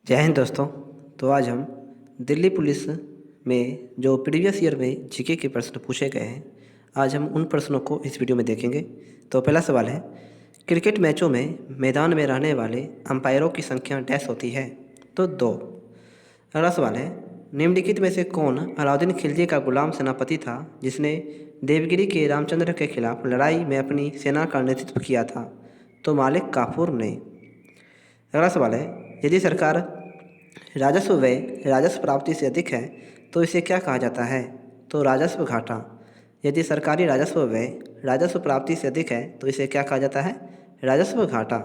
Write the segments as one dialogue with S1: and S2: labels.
S1: जय हिंद दोस्तों। तो आज हम दिल्ली पुलिस में जो प्रीवियस ईयर में जीके के प्रश्न पूछे गए हैं, आज हम उन प्रश्नों को इस वीडियो में देखेंगे। तो पहला सवाल है, क्रिकेट मैचों में मैदान में रहने वाले अंपायरों की संख्या डैश होती है? तो 2। अगला सवाल है, निम्नलिखित में से कौन अलाउद्दीन खिलजी का गुलाम सेनापति था जिसने देवगिरी के रामचंद्र के खिलाफ लड़ाई में अपनी सेना का नेतृत्व किया था? तो मालिक काफूर ने। अगला सवाल है, यदि सरकार राजस्व व्यय राजस्व प्राप्ति से अधिक है तो इसे क्या कहा जाता है? तो राजस्व घाटा। यदि सरकारी राजस्व व्यय राजस्व प्राप्ति से अधिक है तो इसे क्या कहा जाता है? राजस्व घाटा।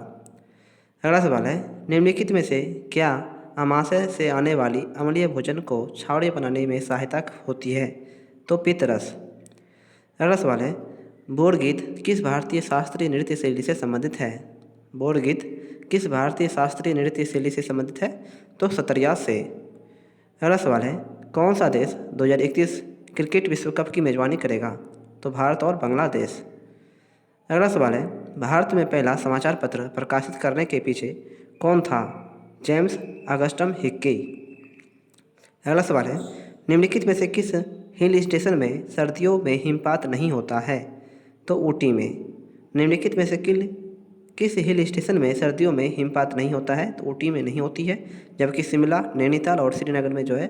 S1: अगला सवाल है, निम्नलिखित में से क्या अमाशय से आने वाली अम्लीय भोजन को छावड़ी बनाने में सहायता होती है? तो पित्तरस। अगला सवाल है, बोरगीत किस भारतीय शास्त्रीय नृत्य शैली से संबंधित है? बोरगीत किस भारतीय शास्त्रीय नृत्य शैली से संबंधित है? तो सतरिया से। अगला सवाल है, कौन सा देश 2031 क्रिकेट विश्व कप की मेजबानी करेगा? तो भारत और बांग्लादेश। अगला सवाल है, भारत में पहला समाचार पत्र प्रकाशित करने के पीछे कौन था? James Augustus Hicky. अगला सवाल है, निम्नलिखित में से किस हिल स्टेशन में सर्दियों में हिमपात नहीं होता है? तो ऊटी में। निम्नलिखित में से किस हिल स्टेशन में सर्दियों में हिमपात नहीं होता है? तो ऊटी में नहीं होती है, जबकि शिमला, नैनीताल और श्रीनगर में जो है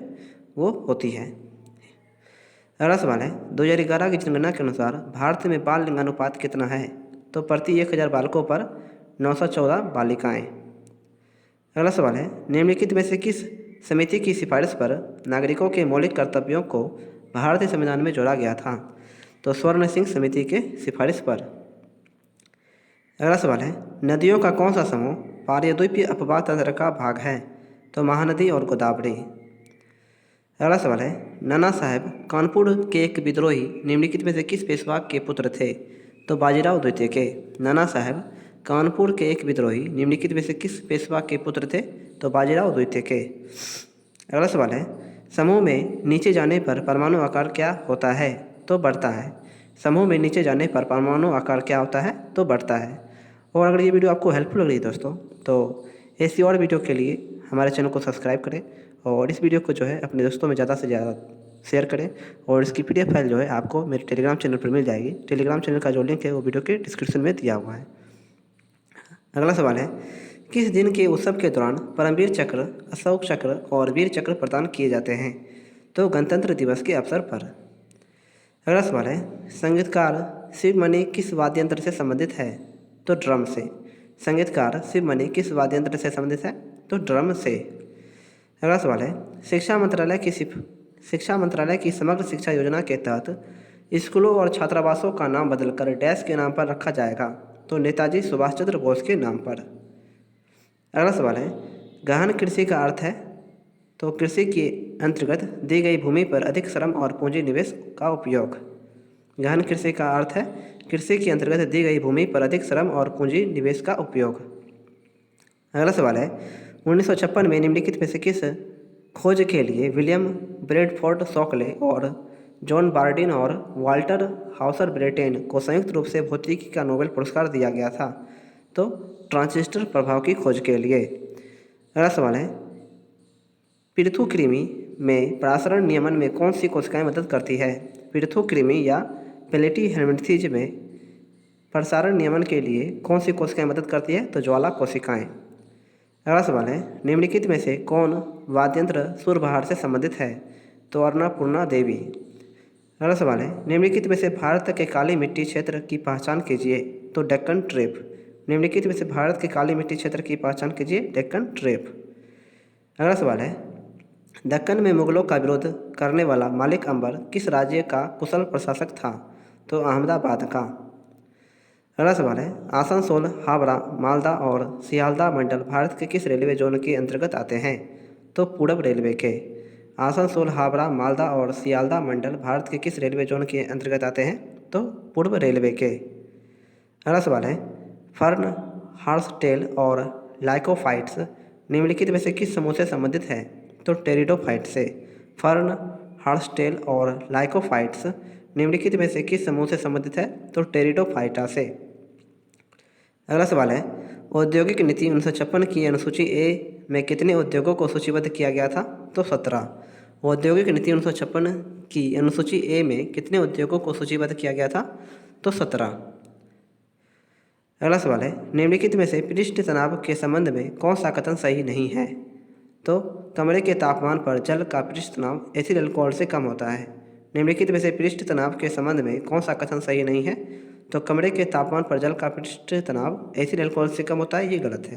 S1: वो होती है। अगला सवाल है, 2011 की जनगणना के अनुसार भारत में बाल लिंगानुपात कितना है? तो प्रति 1000 बालकों पर 914 बालिकाएं। अगला सवाल है, निम्नलिखित में से किस समिति की सिफारिश पर नागरिकों के मौलिक कर्तव्यों को भारतीय संविधान में जोड़ा गया था? तो स्वर्ण सिंह समिति के सिफारिश पर। अगला सवाल है, नदियों का कौन सा समूह पारद्वीपीय अपवाह तंत्र का भाग है? तो महानदी और गोदावरी। अगला सवाल है, नाना साहब कानपुर के एक विद्रोही निम्नलिखित में से किस पेशवा के पुत्र थे? तो बाजीराव द्वितीय के। नाना साहब कानपुर के एक विद्रोही निम्नलिखित में से किस पेशवा के पुत्र थे? तो बाजीराव द्वितीय के। अगला सवाल है, समूह में नीचे जाने पर परमाणु आकार क्या होता है? तो बढ़ता है। समूह में नीचे जाने पर परमाणु आकार क्या होता है? तो बढ़ता है। और अगर ये वीडियो आपको हेल्पफुल लग रही है दोस्तों, तो ऐसी और वीडियो के लिए हमारे चैनल को सब्सक्राइब करें और इस वीडियो को जो है अपने दोस्तों में ज़्यादा से ज़्यादा शेयर करें। और इसकी PDF फाइल जो है आपको मेरे टेलीग्राम चैनल पर मिल जाएगी। टेलीग्राम चैनल का जो लिंक है वो वीडियो के डिस्क्रिप्शन में दिया हुआ है। अगला सवाल है, किस दिन के उत्सव के दौरान परमवीर चक्र, अशोक चक्र और वीर चक्र प्रदान किए जाते हैं? तो गणतंत्र दिवस के अवसर पर। अगला सवाल है, संगीतकार शिवमणि किस वाद्य यंत्र से संबंधित है? तो ड्रम से। संगीतकार शिवमणि किस वाद्य यंत्र से संबंधित है? तो ड्रम से। अगला सवाल है, शिक्षा मंत्रालय की समग्र शिक्षा योजना के तहत स्कूलों और छात्रावासों का नाम बदलकर डैश के नाम पर रखा जाएगा? तो नेताजी सुभाष चंद्र बोस के नाम पर। अगला सवाल है, गहन कृषि का अर्थ है? तो कृषि के अंतर्गत दी गई भूमि पर अधिक श्रम और पूंजी निवेश का उपयोग। गहन कृषि का अर्थ है कृषि के अंतर्गत दी गई भूमि पर अधिक श्रम और पूंजी निवेश का उपयोग। अगला सवाल है, 1956 में निम्नलिखित में से किस खोज के लिए विलियम ब्रैडफोर्ड शॉकले और जॉन बार्डिन और वाल्टर हाउसर ब्रेटेन को संयुक्त रूप से भौतिकी का नोबेल पुरस्कार दिया गया था? तो ट्रांजिस्टर प्रभाव की खोज के लिए। अगला सवाल है, पृथुकृमि में परासरण नियमन में कौन सी कोशिकाएं मदद करती है? पृथुकृमि या प्लेटीहेल्मिंथेज में प्रसारण नियमन के लिए कौन सी कोशिकाएं मदद करती है? तो ज्वाला कोशिकाएं। अगला सवाल है, निम्नलिखित में से कौन वाद्यंत्र सुरबहार से संबंधित है? तो अन्नपूर्णा देवी। अगला सवाल है, निम्नलिखित में से भारत के काली मिट्टी क्षेत्र की पहचान कीजिए? तो डेक्कन ट्रेप। निम्नलिखित में से भारत के काली मिट्टी क्षेत्र की पहचान कीजिए? डेक्कन ट्रेप। अगला सवाल है, दक्कन में मुगलों का विरोध करने वाला मालिक अंबर किस राज्य का कुशल प्रशासक था? तो अहमदाबाद का। अगला सवाल है, आसनसोल, हावड़ा, मालदा और सियालदा मंडल भारत के किस रेलवे जोन के अंतर्गत आते हैं? तो पूर्व रेलवे के। आसनसोल, हावड़ा, मालदा और सियालदा मंडल भारत के किस रेलवे जोन के अंतर्गत आते हैं? तो पूर्व रेलवे के। अगला सवाल है, फर्न, हॉर्सटेल और लाइकोफाइट्स निम्नलिखित में से किस समूह से संबंधित है? तो टेरिडोफाइट से। फर्न, हॉर्सटेल और लाइकोफाइट्स निम्नलिखित में से किस समूह से संबंधित है? तो टेरिडोफाइटा से। अगला सवाल है, औद्योगिक नीति 1956 की अनुसूची ए में कितने उद्योगों को सूचीबद्ध किया गया था? तो 17। औद्योगिक नीति 1956 की अनुसूची ए में कितने उद्योगों को सूचीबद्ध किया गया था? तो 17। अगला सवाल है, निम्नलिखित में से पृष्ठ तनाव के संबंध में कौन सा कथन सही नहीं है? तो कमरे के तापमान पर जल का पृष्ठ तनाव एथिल अल्कोहल से कम होता है। निम्नलिखित में से पृष्ठ तनाव के संबंध में कौन सा कथन सही नहीं है? तो कमरे के तापमान पर जल का पृष्ठ तनाव एथिल अल्कोहल से कम होता है, ये गलत है।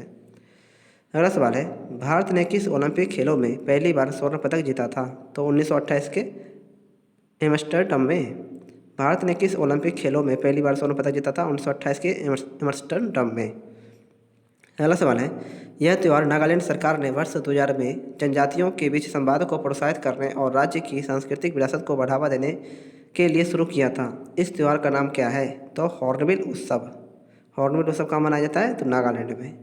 S1: अगला सवाल है, भारत ने किस ओलंपिक खेलों में पहली बार स्वर्ण पदक जीता था? तो 1928 के एम्स्टर्डम में। भारत ने किस ओलंपिक खेलों में पहली बार स्वर्ण पदक जीता था? 1928 के एम्स्टर्डम में। अगला सवाल है, यह त्यौहार नागालैंड सरकार ने वर्ष 2000 में जनजातियों के बीच संवाद को प्रोत्साहित करने और राज्य की सांस्कृतिक विरासत को बढ़ावा देने के लिए शुरू किया था। इस त्यौहार का नाम क्या है? तो हॉर्नबिल उत्सव। हॉर्नबिल उत्सव कहाँ मनाया जाता है? तो नागालैंड में।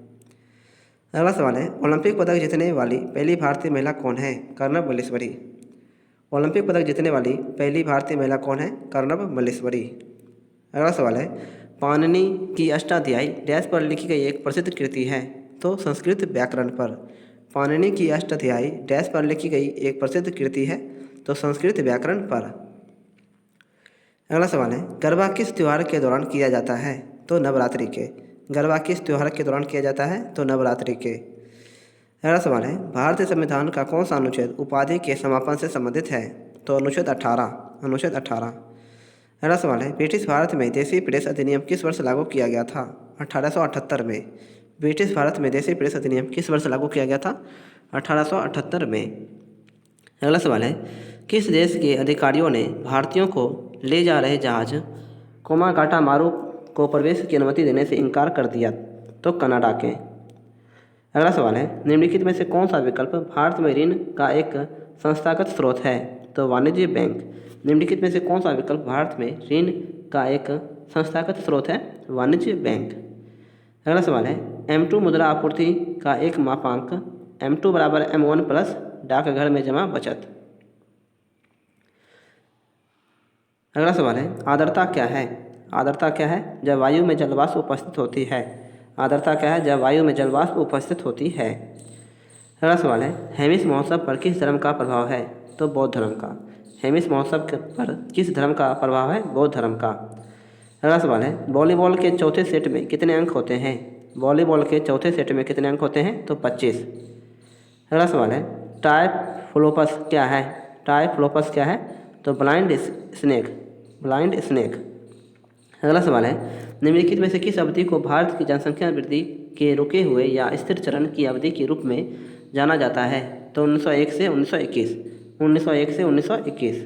S1: अगला सवाल है, ओलंपिक पदक जीतने वाली पहली भारतीय महिला कौन है? कर्णव मल्लेश्वरी। ओलंपिक पदक जीतने वाली पहली भारतीय महिला कौन है? कर्णव मल्लेश्वरी। अगला सवाल है, पाणिनि की अष्टाध्यायी डैश पर लिखी गई एक प्रसिद्ध कृति है? तो संस्कृत व्याकरण पर। पाणिनि की अष्टाध्यायी डैश पर लिखी गई एक प्रसिद्ध कृति है? तो संस्कृत व्याकरण पर। अगला सवाल है, गरबा किस त्यौहार के दौरान किया जाता है? तो नवरात्रि के। गरबा किस त्यौहार के दौरान किया जाता है? तो नवरात्रि के। अगला सवाल है, भारतीय संविधान का कौन सा अनुच्छेद उपाधि के समापन से संबंधित है? तो अनुच्छेद 18। अनुच्छेद 18। अगला सवाल है, ब्रिटिश भारत में देसी प्रेस अधिनियम किस वर्ष लागू किया गया था? 1878 में। ब्रिटिश भारत में देसी प्रेस अधिनियम किस वर्ष लागू किया गया था? 1878 में। अगला सवाल है, किस देश के अधिकारियों ने भारतीयों को ले जा रहे जहाज कोमागाटामारू को प्रवेश की अनुमति देने से इनकार कर दिया? तो कनाडा के। अगला सवाल है, निम्नलिखित में से कौन सा विकल्प भारत में ऋण का एक संस्थागत स्रोत है? तो वाणिज्य बैंक। निम्नलिखित में से कौन सा विकल्प भारत में ऋण का एक संस्थागत स्रोत है? वाणिज्य बैंक। अगला सवाल है, M2 मुद्रा आपूर्ति का एक मापांक M2 बराबर M1 प्लस डाकघर में जमा बचत। अगला सवाल है, आर्द्रता क्या है? आर्द्रता क्या है? जब वायु में जलवाष्प उपस्थित होती है। आर्द्रता क्या है? जब वायु में जलवाष्प उपस्थित होती है। अगला सवाल है, हेमिस महोत्सव पर किस धर्म का प्रभाव है? तो बौद्ध धर्म का। हेमिस महोत्सव पर किस धर्म का प्रभाव है? बौद्ध धर्म का। अगला सवाल है, वॉलीबॉल के चौथे सेट में कितने अंक होते हैं? वॉलीबॉल के चौथे सेट में कितने अंक होते हैं? तो 25। अगला सवाल है, टाइफ्लोपस क्या है? टाइफ्लोपस क्या है? तो ब्लाइंड स्नेक। Blind snake. अगला सवाल है, निम्नलिखित में से किस अवधि को भारत की जनसंख्या वृद्धि के रुके हुए या स्थिर चरण की अवधि के रूप में जाना जाता है? तो 1901 से 1921। 1901 से 1921।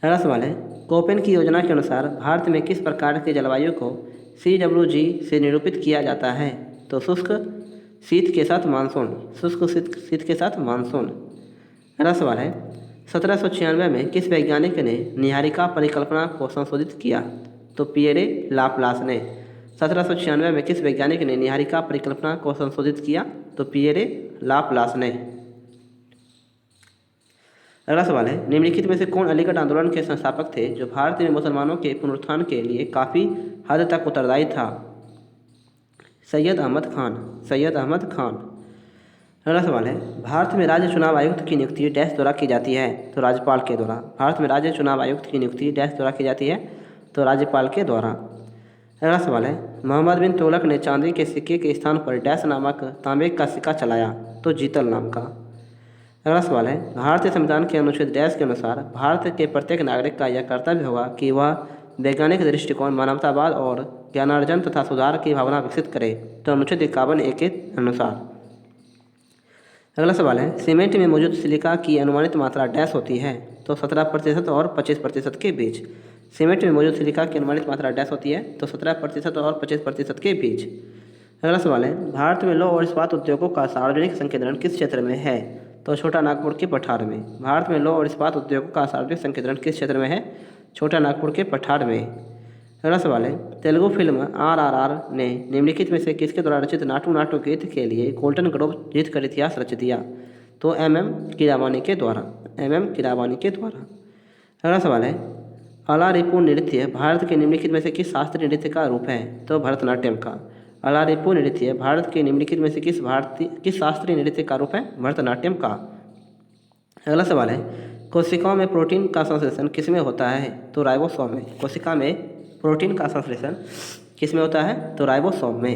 S1: अगला सवाल है, कोपेन की योजना के अनुसार भारत में किस प्रकार के जलवायु को CWG से निरूपित किया जाता है? तो शुष्क शीत के साथ मानसून। शुष्क शीत के साथ मानसून। अगला सवाल है, 1796 में किस वैज्ञानिक ने नीहारिका परिकल्पना को संशोधित किया? तो पिएरे लाप्लास ने। 1796 में किस वैज्ञानिक ने नीहारिका परिकल्पना को संशोधित किया? तो पिएरे लाप्लास ने। अगला सवाल है, निम्नलिखित में से कौन अलीगढ़ आंदोलन के संस्थापक थे जो भारत में मुसलमानों के पुनरुत्थान के लिए काफ़ी हद तक उत्तरदायी था? सैयद अहमद खान। सैयद अहमद खान। अगला सवाल है, भारत में राज्य चुनाव आयुक्त की नियुक्ति डैश द्वारा की जाती है? तो राज्यपाल के द्वारा। भारत में राज्य चुनाव आयुक्त की नियुक्ति डैश द्वारा की जाती है? तो राज्यपाल के द्वारा। अगला सवाल है, मोहम्मद बिन तुगलक ने चांदी के सिक्के के स्थान पर डैश नामक तांबे का सिक्का चलाया? तो जीतल नाम का। अगला सवाल है, भारतीय संविधान के अनुच्छेद डैश के अनुसार भारत के प्रत्येक नागरिक का यह कर्तव्य होगा कि वह वैज्ञानिक दृष्टिकोण, मानवतावाद और ज्ञानार्जन तथा सुधार की भावना विकसित करे? तो अनुच्छेद 51(a) के अनुसार। अगला सवाल है, सीमेंट में मौजूद सिलिका की अनुमानित मात्रा डैश होती है? तो 17% और 25% के बीच। सीमेंट में मौजूद सिलिका की अनुमानित मात्रा डैश होती है? तो 17% और 25% के बीच। अगला सवाल है, भारत में लौह और इस्पात उद्योगों का सार्वजनिक संकेंद्रण किस क्षेत्र में है? तो छोटा नागपुर के पठार में। भारत में लौह और इस्पात उद्योगों का सार्वजनिक संकेंद्रण किस क्षेत्र में है? छोटा नागपुर के पठार में। अगला सवाल है, तेलुगु फिल्म RRR ने निम्नलिखित में से किसके द्वारा रचित नाटू नाटू गीत के लिए गोल्डन ग्लोब जीत कर इतिहास रच दिया? तो MM कीरावानी के द्वारा। MM कीरावानी के द्वारा। अगला सवाल है, अलारिपू नृत्य भारत के निम्नलिखित में से किस शास्त्रीय नृत्य का रूप है? तो भरतनाट्यम का। अलारिपू नृत्य भारत के निम्नलिखित में से किस शास्त्रीय नृत्य का रूप है? भरतनाट्यम का। अगला सवाल है, कोशिकाओं में प्रोटीन का संश्लेषण किसमें होता है? तो राइबोसोम में। कोशिका में प्रोटीन का संश्लेषण किसमें होता है? तो राइबोसोम में।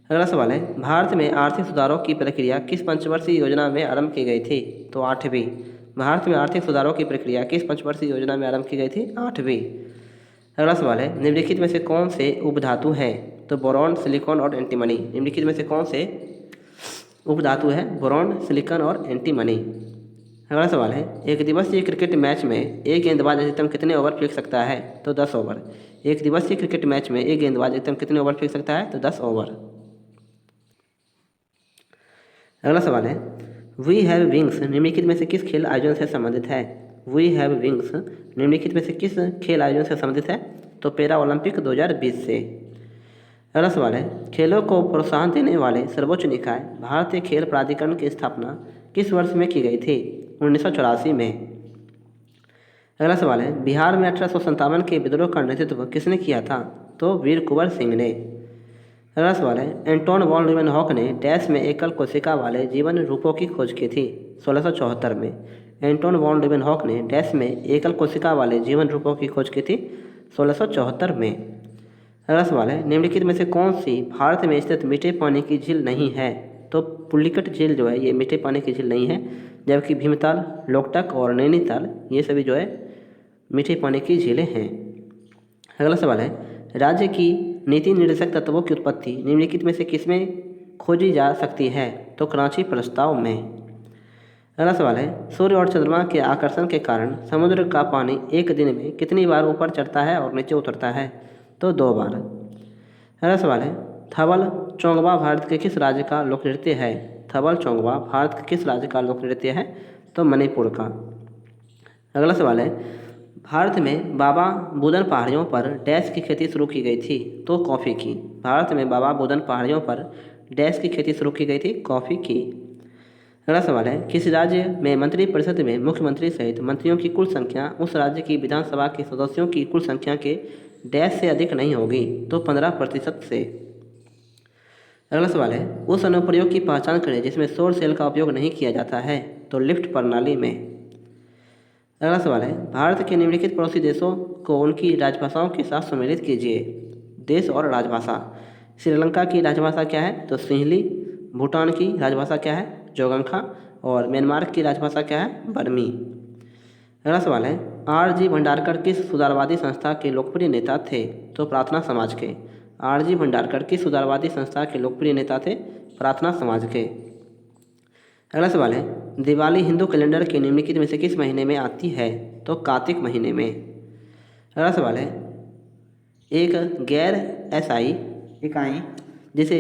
S1: अगला सवाल है, भारत में आर्थिक सुधारों की प्रक्रिया किस पंचवर्षीय योजना में आरंभ की गई थी? तो 8वीं। भारत में आर्थिक सुधारों की प्रक्रिया किस पंचवर्षीय योजना में आरंभ की गई थी? 8वीं। अगला सवाल है, निम्नलिखित में से कौन से उपधातु हैं? तो बोरॉन, सिलिकॉन और एंटीमनी। निम्नलिखित में से कौन से उपधातु है? बोरॉन, सिलिकॉन और एंटीमनी। अगला सवाल है, एक दिवसीय क्रिकेट मैच में एक गेंदबाज अधिकतम कितने ओवर फेंक सकता है? तो 10 ओवर। एक दिवसीय क्रिकेट मैच में एक गेंदबाज अधिकतम कितने ओवर फेंक सकता है? तो 10 ओवर। अगला सवाल है, वी हैव विंग्स निम्नलिखित में से किस खेल आयोजन से संबंधित है? वी हैव विंग्स निम्नलिखित में से किस खेल आयोजन से संबंधित है? तो पैरा ओलंपिक 2020 से। अगला सवाल है, खेलों को प्रोत्साहन देने वाले सर्वोच्च निकाय भारतीय खेल प्राधिकरण की स्थापना किस वर्ष में की गई थी? 1984 में। अगला सवाल है, बिहार में 1857 के विद्रोह का नेतृत्व किसने किया था? तो वीर कुंवर सिंह ने। अगला सवाल है, एंटोन वॉन लीवेनहॉक ने डैश में एकल कोशिका वाले जीवन रूपों की खोज की थी? 1674 में। एंटोन वॉन लीवेनहॉक ने डैश में एकल कोशिका वाले जीवन रूपों की खोज की थी? 1674 में। अगला सवाल है, निम्नलिखित में से कौन सी भारत में स्थित मीठे पानी की झील नहीं है? तो पुलिकट झील जो है ये मीठे पानी की झील नहीं है, जबकि भीमताल, लोकटक और नैनीताल ये सभी जो है मीठे पानी की झीलें हैं। अगला सवाल है, राज्य की नीति निर्देशक तत्वों की उत्पत्ति निम्नलिखित में से किसमें खोजी जा सकती है? तो कराची प्रस्ताव में। अगला सवाल है, सूर्य और चंद्रमा के आकर्षण के कारण समुद्र का पानी एक दिन में कितनी बार ऊपर चढ़ता है और नीचे उतरता है? तो 2 बार। अगला सवाल है, थबल चोंगवा भारत के किस राज्य का लोक नृत्य है? थबल चोंगवा भारत के किस राज्य का लोक नृत्य है? तो मणिपुर का। अगला सवाल है, भारत में बाबा बुदन पहाड़ियों पर डैश की खेती शुरू की गई थी? तो कॉफ़ी की। भारत में बाबा बुदन पहाड़ियों पर डैश की खेती शुरू की गई थी? कॉफ़ी की। अगला सवाल है, किस राज्य में मंत्रिपरिषद में मुख्यमंत्री सहित मंत्रियों की कुल संख्या उस राज्य की विधानसभा के सदस्यों की कुल संख्या के डैश से अधिक नहीं होगी? तो 15% से। अगला सवाल है, उस अनुप्रयोग की पहचान करें जिसमें सौर सेल का उपयोग नहीं किया जाता है? तो लिफ्ट प्रणाली में। अगला सवाल है, भारत के निम्नलिखित पड़ोसी देशों को उनकी राजभाषाओं के साथ सम्मिलित कीजिए। देश और राजभाषा। श्रीलंका की राजभाषा क्या है? तो सिंहली। भूटान की राजभाषा क्या है? जोगंखा। और म्यांमार की राजभाषा क्या है? बर्मी। अगला सवाल है, R.G. भंडारकर किस सुधारवादी संस्था के लोकप्रिय नेता थे? तो प्रार्थना समाज के। R.G. भंडारकर किस सुधारवादी संस्था के लोकप्रिय नेता थे? प्रार्थना समाज के। अगला सवाल है, दिवाली हिंदू कैलेंडर के निम्नलिखित में से किस महीने में आती है? तो कार्तिक महीने में। अगला सवाल है, एक गैर एसआई इकाई जिसे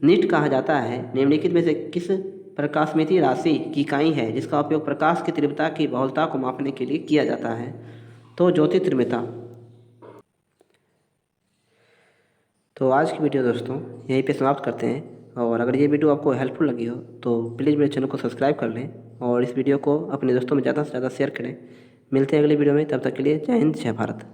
S1: नीट कहा जाता है निम्नलिखित में से किस प्रकाशमिति राशि की इकाई है जिसका उपयोग प्रकाश की तीव्रता की बहुलता को मापने के लिए किया जाता है? तो ज्योतिर्तीव्रता। तो आज की वीडियो दोस्तों यहीं पे समाप्त करते हैं, और अगर ये वीडियो आपको हेल्पफुल लगी हो तो प्लीज़ मेरे चैनल को सब्सक्राइब कर लें और इस वीडियो को अपने दोस्तों में ज़्यादा से ज़्यादा शेयर करें। मिलते हैं अगली वीडियो में, तब तक के लिए जय हिंद, जय भारत।